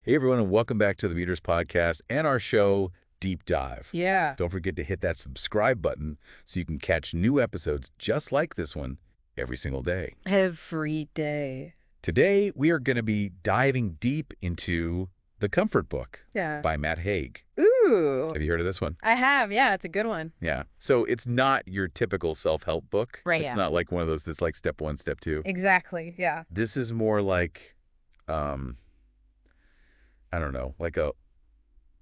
Hey, everyone, and welcome back to the Meters Podcast and our show, Deep Dive. Yeah. Don't forget to hit that subscribe button so you can catch new episodes just like this one every single day. Every day. Today, we are going to be diving deep into The Comfort Book Yeah. by Matt Haig. Ooh. Have you heard of this one? I have. Yeah, it's a good one. Yeah. So it's not your typical self-help book. Right, It's yeah. not like one of those that's like step one, step two. Exactly. Yeah. This is more like, I don't know, like a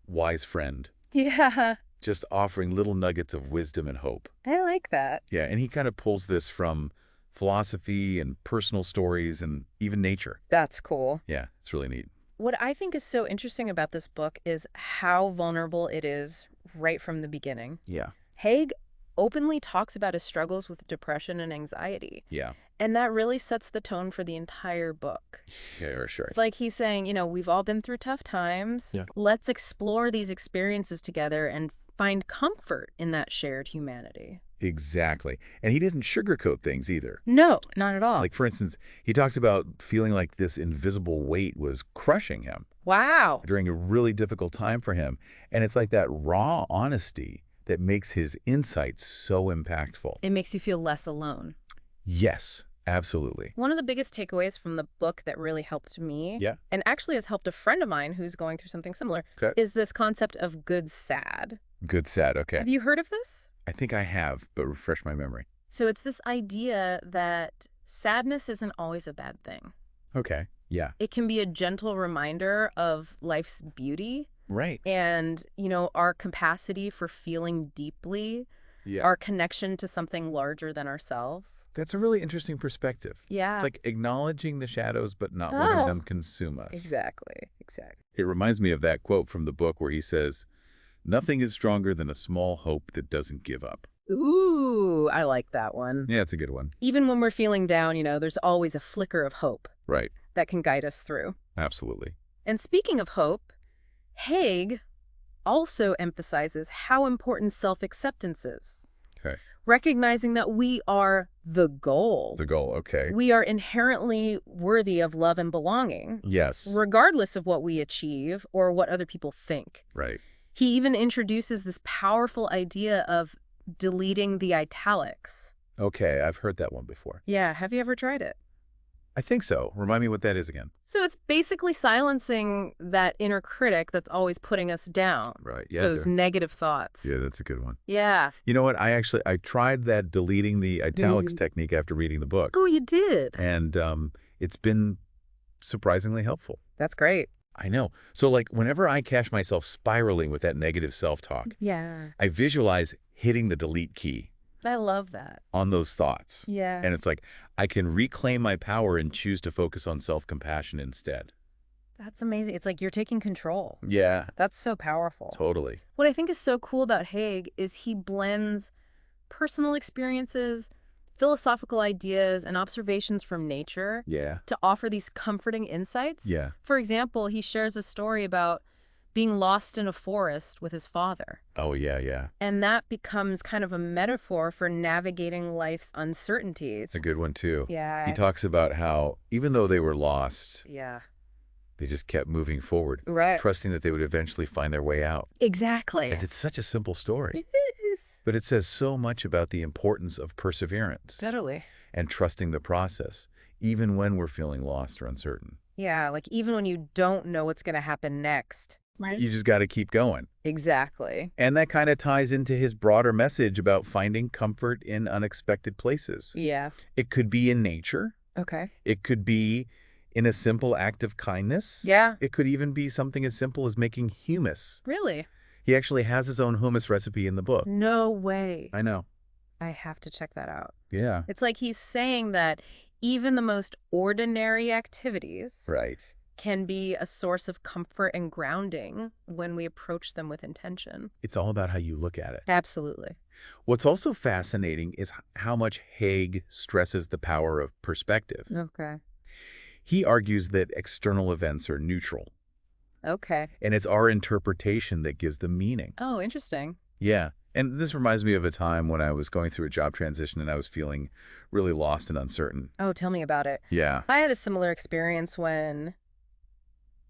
wise friend. Yeah. Just offering little nuggets of wisdom and hope. I like that. Yeah, and he kind of pulls this from philosophy and personal stories and even nature. That's cool. Yeah, it's really neat. What I think is so interesting about this book is how vulnerable it is right from the beginning. Yeah. Haig openly talks about his struggles with depression and anxiety. Yeah. And that really sets the tone for the entire book. Yeah, sure. It's like he's saying, we've all been through tough times. Yeah. Let's explore these experiences together and find comfort in that shared humanity. Exactly. And he doesn't sugarcoat things either. No, not at all. Like, for instance, he talks about feeling like this invisible weight was crushing him Wow. during a really difficult time for him. And it's like that raw honesty that makes his insights so impactful. It makes you feel less alone. Yes, absolutely. One of the biggest takeaways from the book that really helped me, Yeah. and actually has helped a friend of mine who's going through something similar, Okay. is this concept of good sad. Good, sad. Okay. Have you heard of this? I think I have, but refresh my memory. So it's this idea that sadness isn't always a bad thing. Okay. Yeah. It can be a gentle reminder of life's beauty Right. and, our capacity for feeling deeply, Yeah. our connection to something larger than ourselves. That's a really interesting perspective. Yeah. It's like acknowledging the shadows, but not letting Oh. them consume us. Exactly. It reminds me of that quote from the book where he says, "Nothing is stronger than a small hope that doesn't give up." Ooh, I like that one. Yeah, it's a good one. Even when we're feeling down, there's always a flicker of hope Right. that can guide us through. Absolutely. And speaking of hope, Haig also emphasizes how important self-acceptance is. Okay. Recognizing that we are the goal. The goal. Okay. We are inherently worthy of love and belonging, Yes. regardless of what we achieve or what other people think. Right. He even introduces this powerful idea of deleting the italics. Okay. I've heard that one before. Yeah, have you ever tried it? I think so. Remind me what that is again. So it's basically silencing that inner critic that's always putting us down. Right. Yeah. Those negative thoughts. Yeah, that's a good one. Yeah. You know what? I tried that deleting the italics technique after reading the book. Oh, you did? And it's been surprisingly helpful. That's great. I know. So like whenever I catch myself spiraling with that negative self-talk, Yeah. I visualize hitting the delete key I love that. on those thoughts. Yeah. And it's like I can reclaim my power and choose to focus on self-compassion instead. That's amazing. It's like you're taking control. Yeah, That's so powerful. totally. What I think is so cool about Haig is he blends personal experiences, philosophical ideas, and observations from nature Yeah. to offer these comforting insights. Yeah. For example, he shares a story about being lost in a forest with his father. Oh, yeah, yeah. And that becomes kind of a metaphor for navigating life's uncertainties. It's a good one too. Yeah. He talks about how even though they were lost, Yeah. they just kept moving forward, Right. trusting that they would eventually find their way out. Exactly. And it's such a simple story, It is. but it says so much about the importance of perseverance Totally. and trusting the process, even when we're feeling lost or uncertain. Yeah, like even when you don't know what's going to happen next. Right. You just got to keep going. Exactly. And that kind of ties into his broader message about finding comfort in unexpected places. Yeah. It could be in nature. Okay. It could be in a simple act of kindness. Yeah. It could even be something as simple as making hummus. Really? He actually has his own hummus recipe in the book. No way. I know. I have to check that out. Yeah. It's like he's saying that even the most ordinary activities Right. can be a source of comfort and grounding when we approach them with intention. It's all about how you look at it. Absolutely. What's also fascinating is how much Haig stresses the power of perspective. Okay. He argues that external events are neutral, Okay. and it's our interpretation that gives them meaning. Oh, interesting. Yeah. And this reminds me of a time when I was going through a job transition and I was feeling really lost and uncertain. Oh, tell me about it. Yeah. I had a similar experience when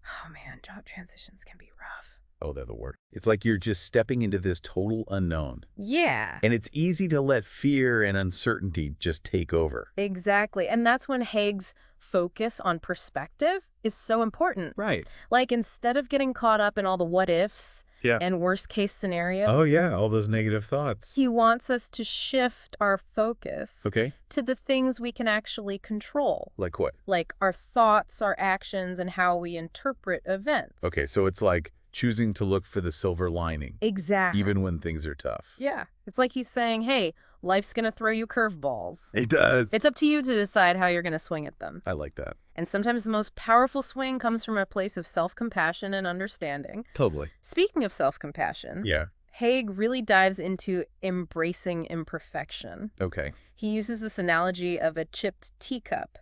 Oh man, job transitions can be rough. Oh, they're the word. It's like you're just stepping into this total unknown. Yeah. And it's easy to let fear and uncertainty just take over. Exactly. And that's when Haig's focus on perspective is so important. Right. Like, instead of getting caught up in all the what ifs Yeah. and worst case scenarios, Oh, yeah, all those negative thoughts. he wants us to shift our focus Okay. to the things we can actually control, Like what? like our thoughts, our actions, and how we interpret events. Okay, so it's like choosing to look for the silver lining, Exactly. even when things are tough. Yeah. It's like he's saying, hey, life's going to throw you curveballs. It does. It's up to you to decide how you're going to swing at them. I like that. And sometimes the most powerful swing comes from a place of self-compassion and understanding. Totally. Speaking of self-compassion, Yeah. Haig really dives into embracing imperfection. Okay. He uses this analogy of a chipped teacup.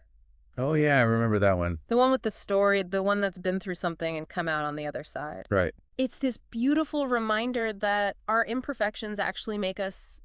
Oh, yeah, I remember that one. The one with the story, the one that's been through something and come out on the other side. Right. It's this beautiful reminder that our imperfections actually make us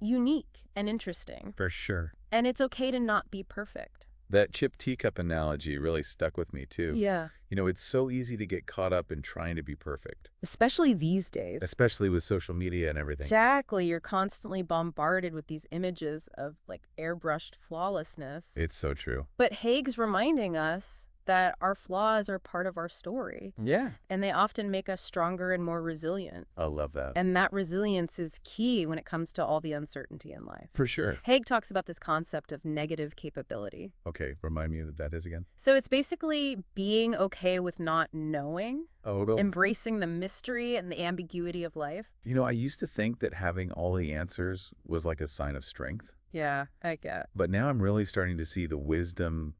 unique and interesting. For sure. And it's okay to not be perfect. That chipped teacup analogy really stuck with me, too. Yeah. You know, it's so easy to get caught up in trying to be perfect, Especially these days. especially with social media and everything. Exactly. You're constantly bombarded with these images of like airbrushed flawlessness. It's so true. But Haig's reminding us that our flaws are part of our story, Yeah. and they often make us stronger and more resilient. I love that. And that resilience is key when it comes to all the uncertainty in life. For sure. Haig talks about this concept of negative capability. Okay, remind me what that is again. So it's basically being okay with not knowing, Oh, no. embracing the mystery and the ambiguity of life. You know, I used to think that having all the answers was like a sign of strength, Yeah, I get. but now I'm really starting to see the wisdom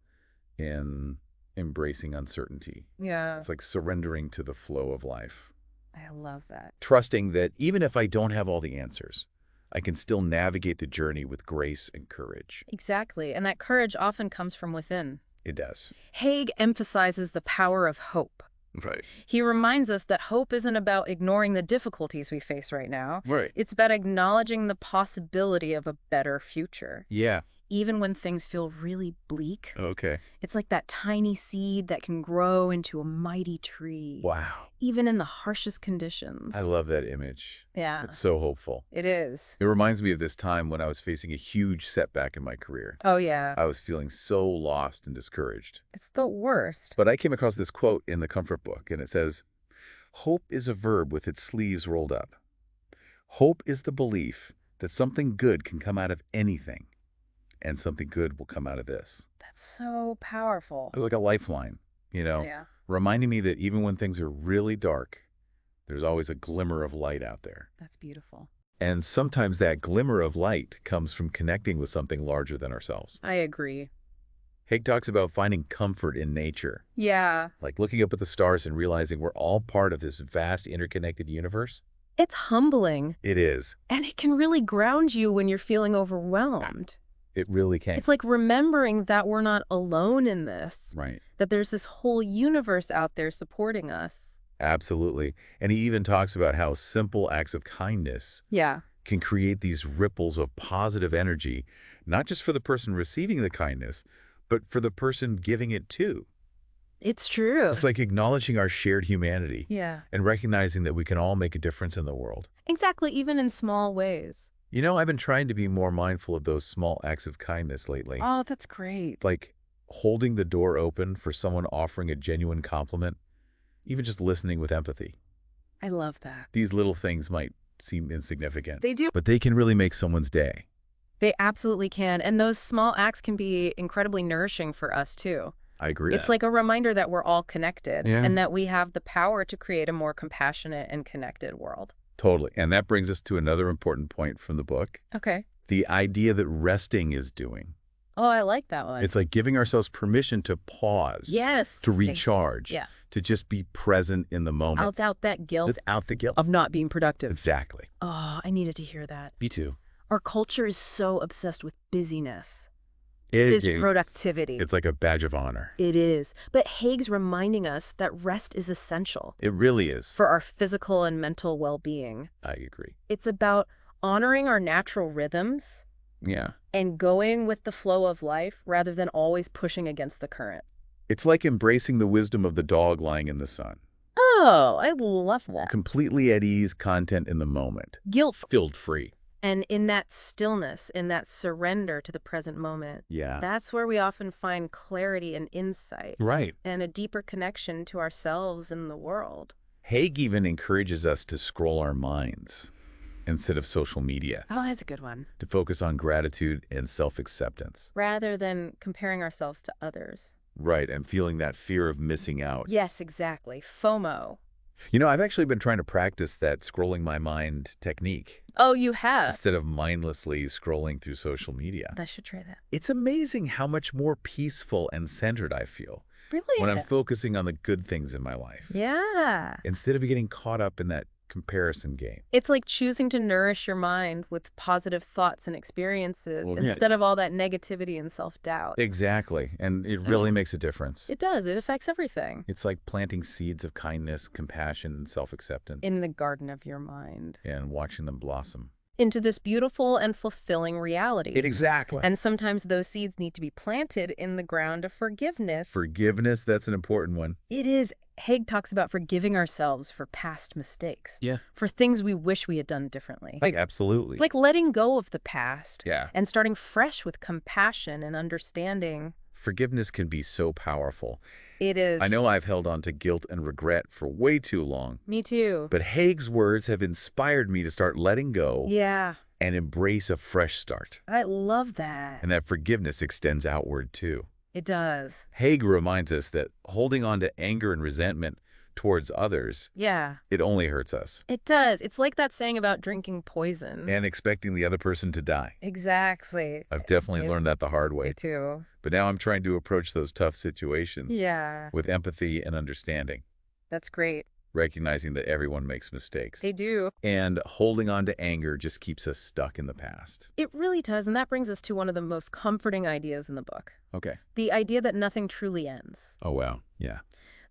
in embracing uncertainty. Yeah, It's like surrendering to the flow of life. I love that. Trusting that even if I don't have all the answers, I can still navigate the journey with grace and courage. Exactly. And that courage often comes from within. It does. Haig emphasizes the power of hope. Right. He reminds us that hope isn't about ignoring the difficulties we face right now. Right. It's about acknowledging the possibility of a better future. Yeah. Even when things feel really bleak, Okay. it's like that tiny seed that can grow into a mighty tree. Wow. Even in the harshest conditions. I love that image. Yeah, It's so hopeful. it is. It reminds me of this time when I was facing a huge setback in my career. Oh, yeah. I was feeling so lost and discouraged. It's the worst. But I came across this quote in the Comfort Book, and it says, "Hope is a verb with its sleeves rolled up. Hope is the belief that something good can come out of anything, and something good will come out of this." That's so powerful. It was like a lifeline, you know, Yeah. reminding me that even when things are really dark, there's always a glimmer of light out there. That's beautiful. And sometimes that glimmer of light comes from connecting with something larger than ourselves. I agree. Haig talks about finding comfort in nature, Yeah. like looking up at the stars and realizing we're all part of this vast interconnected universe. It's humbling, It is. and it can really ground you when you're feeling overwhelmed. It really can. It's like remembering that we're not alone in this, Right. that there's this whole universe out there supporting us. Absolutely. And he even talks about how simple acts of kindness Yeah. can create these ripples of positive energy, not just for the person receiving the kindness, but for the person giving it too. It's true. It's like acknowledging our shared humanity Yeah. and recognizing that we can all make a difference in the world. Exactly, even in small ways. You know, I've been trying to be more mindful of those small acts of kindness lately. Oh, that's great. Like holding the door open for someone offering a genuine compliment, even just listening with empathy. I love that. These little things might seem insignificant, They do. but they can really make someone's day. They absolutely can. And those small acts can be incredibly nourishing for us, too. I agree. It's like a reminder that we're all connected Yeah. and that we have the power to create a more compassionate and connected world. Totally. And that brings us to another important point from the book, Okay. the idea that resting is doing. Oh, I like that one. It's like giving ourselves permission to pause, Yes. to recharge, Yeah. to just be present in the moment. Without that guilt Without the guilt. of not being productive. Exactly. Oh, I needed to hear that. Me too. Our culture is so obsessed with busyness. It's Productivity. It's like a badge of honor. It is. But Haig's reminding us that rest is essential It really is. for our physical and mental well-being. I agree. It's about honoring our natural rhythms Yeah. and going with the flow of life rather than always pushing against the current. It's like embracing the wisdom of the dog lying in the sun. Oh, I love that. Completely at ease, content in the moment. Guilt. Filled free. And in that stillness, in that surrender to the present moment, Yeah. that's where we often find clarity and insight Right. and a deeper connection to ourselves and the world. Haig even encourages us to scroll our minds instead of social media, Oh, that's a good one. to focus on gratitude and self-acceptance. Rather than comparing ourselves to others. Right, and feeling that fear of missing out. Yes, exactly. FOMO. You know, I've actually been trying to practice that scrolling my mind technique Oh, you have? instead of mindlessly scrolling through social media. I should try that. It's amazing how much more peaceful and centered I feel Really? when I'm focusing on the good things in my life, Yeah. instead of getting caught up in that comparison game. It's like choosing to nourish your mind with positive thoughts and experiences Well, yeah. instead of all that negativity and self-doubt. Exactly, and it really makes a difference. It does. It affects everything. It's like planting seeds of kindness, compassion, and self-acceptance, In the garden of your mind. and watching them blossom. Into this beautiful and fulfilling reality. Exactly. And sometimes those seeds need to be planted in the ground of forgiveness. Forgiveness, that's an important one. It is. Haig talks about forgiving ourselves for past mistakes. Yeah. For things we wish we had done differently. Absolutely. Like letting go of the past. Yeah. And starting fresh with compassion and understanding. Forgiveness can be so powerful. It is. I know I've held on to guilt and regret for way too long, Me too. but Haig's words have inspired me to start letting go Yeah. and embrace a fresh start. I love that. And that forgiveness extends outward too. It does. Haig reminds us that holding on to anger and resentment towards others, Yeah. it only hurts us. It does. It's like that saying about drinking poison. And expecting the other person to die. Exactly. I've definitely learned that the hard Me way. too. But now I'm trying to approach those tough situations Yeah. with empathy and understanding, That's great. recognizing that everyone makes mistakes. They do. And holding on to anger just keeps us stuck in the past. It really does. And that brings us to one of the most comforting ideas in the book. Okay. The idea that nothing truly ends. Oh, wow. Yeah.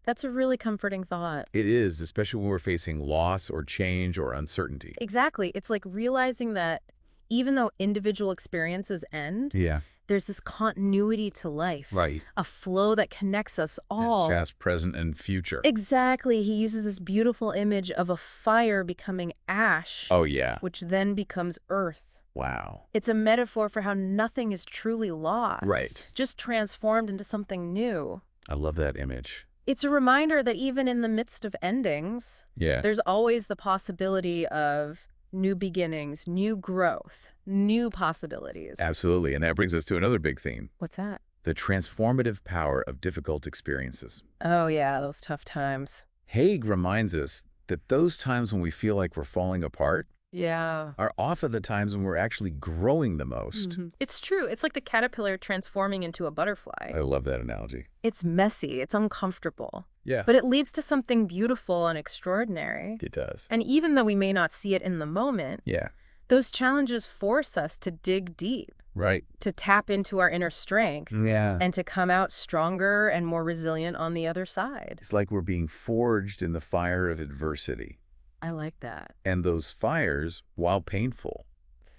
That's a really comforting thought. It is, especially when we're facing loss or change or uncertainty. Exactly. It's like realizing that even though individual experiences end, Yeah. there's this continuity to life. Right. A flow that connects us all. Past, present, and future. Exactly. He uses this beautiful image of a fire becoming ash, Oh, yeah. which then becomes earth. Wow. It's a metaphor for how nothing is truly lost. Right. Just transformed into something new. I love that image. It's a reminder that even in the midst of endings, Yeah. there's always the possibility of new beginnings, new growth, new possibilities. Absolutely. And that brings us to another big theme, What's that? the transformative power of difficult experiences. Oh, yeah, those tough times. Haig reminds us that those times when we feel like we're falling apart Yeah. are often the times when we're actually growing the most. It's true. It's like the caterpillar transforming into a butterfly. I love that analogy. It's messy. It's uncomfortable. Yeah. But it leads to something beautiful and extraordinary. It does. And even though we may not see it in the moment, Yeah. those challenges force us to dig deep, Right. to tap into our inner strength, Yeah. and to come out stronger and more resilient on the other side. It's like we're being forged in the fire of adversity. I like that. And those fires, while painful,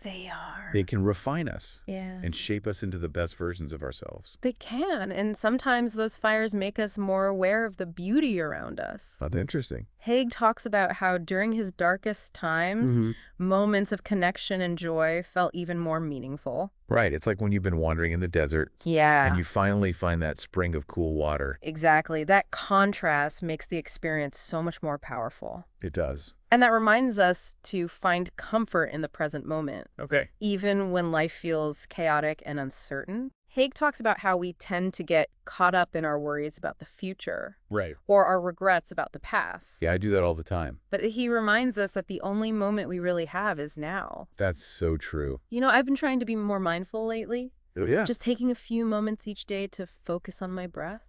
They are. they can refine us Yeah. and shape us into the best versions of ourselves. They can. And sometimes those fires make us more aware of the beauty around us. That's interesting. Haig talks about how during his darkest times, moments of connection and joy felt even more meaningful. Right. It's like when you've been wandering in the desert Yeah. and you finally find that spring of cool water. Exactly. That contrast makes the experience so much more powerful. It does. And that reminds us to find comfort in the present moment, Okay. even when life feels chaotic and uncertain. Haig talks about how we tend to get caught up in our worries about the future Right. or our regrets about the past. Yeah, I do that all the time. But he reminds us that the only moment we really have is now. That's so true. You know, I've been trying to be more mindful lately, Oh, yeah. just taking a few moments each day to focus on my breath,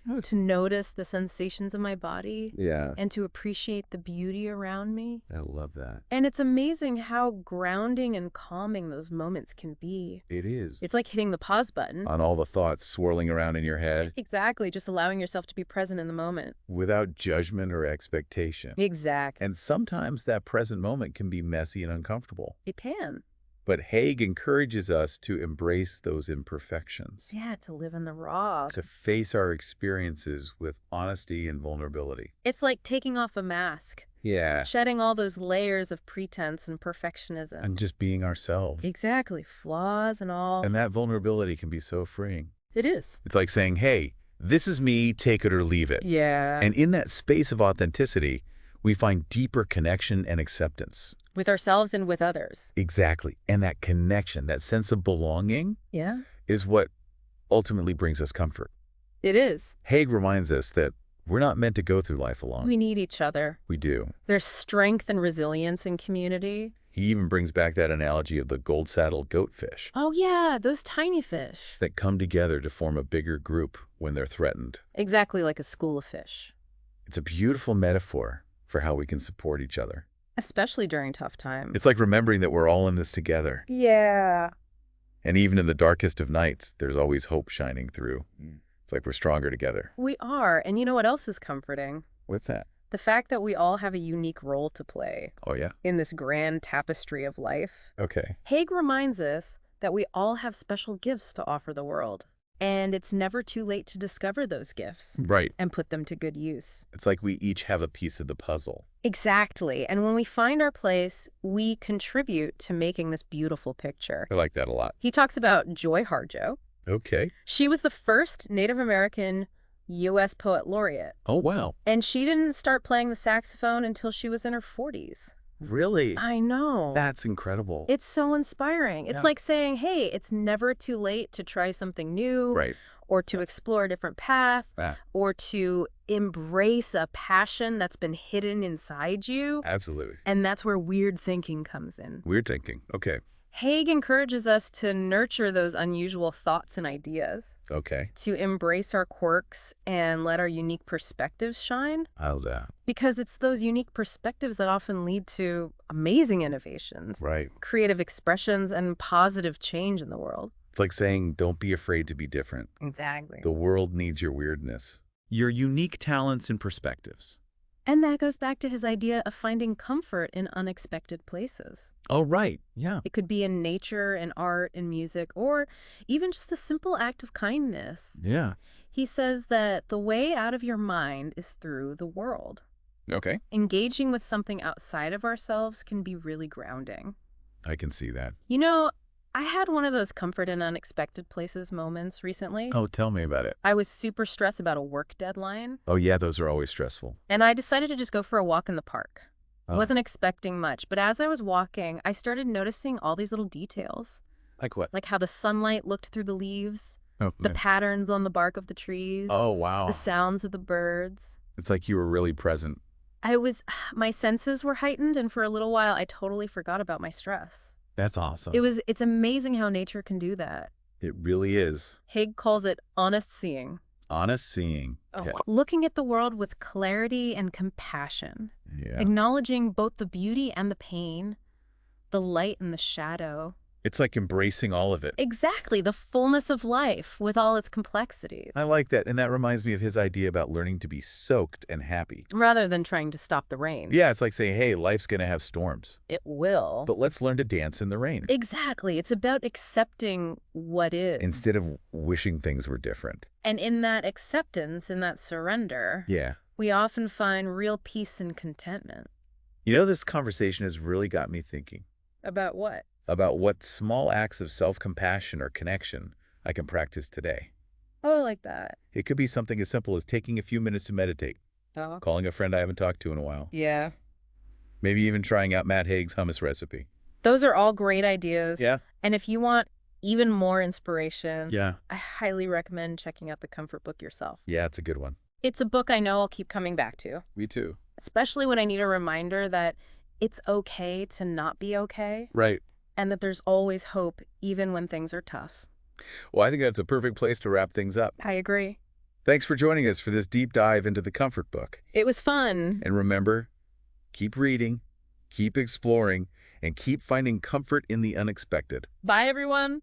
Oh. to notice the sensations of my body, Yeah. and to appreciate the beauty around me. I love that. And it's amazing how grounding and calming those moments can be. It is. It's like hitting the pause button. On all the thoughts swirling around in your head Exactly, just allowing yourself to be present in the moment. without judgment or expectation. Exactly. And sometimes that present moment can be messy and uncomfortable. It can. But Haig encourages us to embrace those imperfections, Yeah, to live in the raw. to face our experiences with honesty and vulnerability. It's like taking off a mask, Yeah, shedding all those layers of pretense and perfectionism. and just being ourselves. Exactly, flaws and all. And that vulnerability can be so freeing. It is. It's like saying, hey, this is me, take it or leave it. Yeah. And in that space of authenticity, we find deeper connection and acceptance. With ourselves and with others. Exactly. And that connection, that sense of belonging, Yeah. is what ultimately brings us comfort. It is. Haig reminds us that we're not meant to go through life alone. We need each other. We do. There's strength and resilience in community. He even brings back that analogy of the gold-saddled goatfish Oh, yeah, those tiny fish. that come together to form a bigger group when they're threatened. Exactly like a school of fish. It's a beautiful metaphor for how we can support each other. Especially during tough times. It's like remembering that we're all in this together. Yeah. And even in the darkest of nights, there's always hope shining through. It's like we're stronger together. We are. And you know what else is comforting? What's that? The fact that we all have a unique role to play Oh, yeah? in this grand tapestry of life. Okay. Haig reminds us that we all have special gifts to offer the world. And it's never too late to discover those gifts Right. and put them to good use. It's like we each have a piece of the puzzle. Exactly. And when we find our place, we contribute to making this beautiful picture. I like that a lot. He talks about Joy Harjo. Okay. She was the first Native American U.S. Poet Laureate. Oh, wow. And she didn't start playing the saxophone until she was in her 40s. Really? I know. That's incredible. It's so inspiring. It's Yeah. like saying, hey, it's never too late to try something new. Right. Or to explore a different path. Ah. Or to embrace a passion that's been hidden inside you. Absolutely. And that's where weird thinking comes in. Weird thinking. Okay. Haig encourages us to nurture those unusual thoughts and ideas, Okay. to embrace our quirks and let our unique perspectives shine. How's that? Because it's those unique perspectives that often lead to amazing innovations, Right. creative expressions, and positive change in the world. It's like saying, don't be afraid to be different. Exactly. The world needs your weirdness. Your unique talents and perspectives. And that goes back to his idea of finding comfort in unexpected places. Oh, right. Yeah. It could be in nature, in art, in music, or even just a simple act of kindness. Yeah. He says that the way out of your mind is through the world. Okay. Engaging with something outside of ourselves can be really grounding. I can see that. You know, I had one of those comfort in unexpected places moments recently. Oh, tell me about it. I was super stressed about a work deadline, Oh, yeah, those are always stressful. and I decided to just go for a walk in the park. I Oh. wasn't expecting much, but as I was walking, I started noticing all these little details, Like what? like how the sunlight looked through the leaves, Oh, the nice. patterns on the bark of the trees, Oh, wow. the sounds of the birds. It's like you were really present. My senses were heightened, and for a little while, I totally forgot about my stress. That's awesome. It's amazing how nature can do that. It really is. Haig calls it honest seeing. Honest seeing. Oh. Yeah. Looking at the world with clarity and compassion. Yeah. Acknowledging both the beauty and the pain, the light and the shadow. It's like embracing all of it. Exactly, the fullness of life with all its complexities. I like that. And that reminds me of his idea about learning to be soaked and happy. Rather than trying to stop the rain. Yeah, it's like saying, hey, life's going to have storms, It will. but let's learn to dance in the rain Exactly. It's about accepting what is. instead of wishing things were different. And in that acceptance, in that surrender, Yeah. we often find real peace and contentment. You know, this conversation has really got me thinking About what? about what small acts of self-compassion or connection I can practice today. Oh, like that. It could be something as simple as taking a few minutes to meditate, Oh. calling a friend I haven't talked to in a while, Yeah. maybe even trying out Matt Haig's hummus recipe. Those are all great ideas. Yeah. And if you want even more inspiration, Yeah. I highly recommend checking out the Comfort Book yourself. Yeah, it's a good one. It's a book I know I'll keep coming back to, Me too. especially when I need a reminder that it's okay to not be okay Right. and that there's always hope even when things are tough. Well, I think that's a perfect place to wrap things up. I agree. Thanks for joining us for this deep dive into the Comfort Book. It was fun. And remember, keep reading, keep exploring, and keep finding comfort in the unexpected. Bye, everyone.